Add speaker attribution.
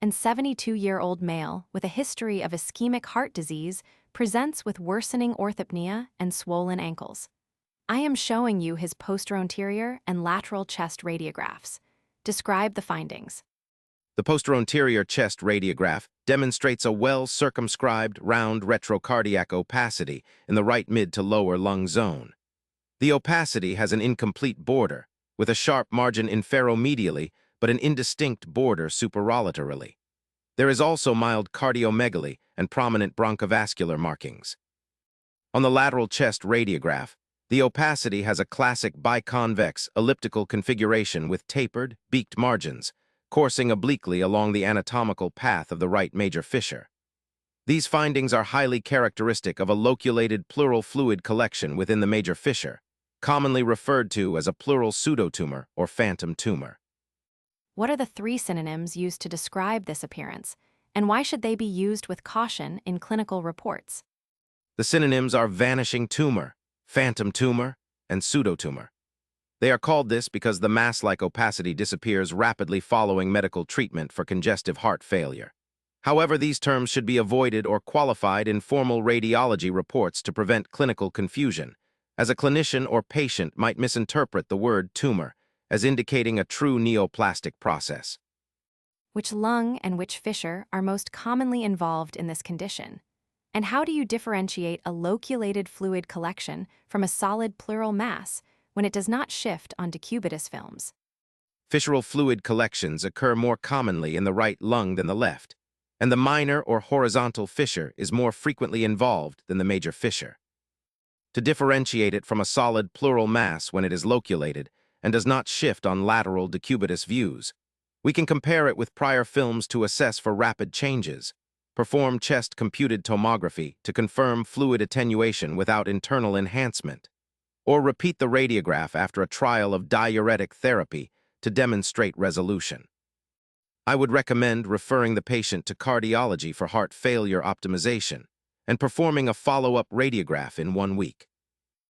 Speaker 1: and 72-year-old male with a history of ischemic heart disease presents with worsening orthopnea and swollen ankles. I am showing you his posteroanterior and lateral chest radiographs. Describe the findings.
Speaker 2: The posteroanterior chest radiograph demonstrates a well-circumscribed, round retrocardiac opacity in the right mid to lower lung zone. The opacity has an incomplete border, with a sharp margin inferomedially but an indistinct border superolaterally. There is also mild cardiomegaly and prominent bronchovascular markings. On the lateral chest radiograph, the opacity has a classic biconvex elliptical configuration with tapered, beaked margins, coursing obliquely along the anatomical path of the right major fissure. These findings are highly characteristic of a loculated pleural fluid collection within the major fissure, commonly referred to as a pleural pseudotumor or phantom tumor.
Speaker 1: What are the three synonyms used to describe this appearance, and why should they be used with caution in clinical reports?
Speaker 2: The synonyms are vanishing tumor, phantom tumor, and pseudotumor. They are called this because the mass-like opacity disappears rapidly following medical treatment for congestive heart failure. However, these terms should be avoided or qualified in formal radiology reports to prevent clinical confusion, as a clinician or patient might misinterpret the word tumor as indicating a true neoplastic process.
Speaker 1: Which lung and which fissure are most commonly involved in this condition? And how do you differentiate a loculated fluid collection from a solid pleural mass when it does not shift on decubitus films?
Speaker 2: Fissural fluid collections occur more commonly in the right lung than the left, and the minor or horizontal fissure is more frequently involved than the major fissure. To differentiate it from a solid pleural mass when it is loculated and does not shift on lateral decubitus views, we can compare it with prior films to assess for rapid changes, perform chest computed tomography to confirm fluid attenuation without internal enhancement, or repeat the radiograph after a trial of diuretic therapy to demonstrate resolution. I would recommend referring the patient to cardiology for heart failure optimization and performing a follow-up radiograph in 1 week.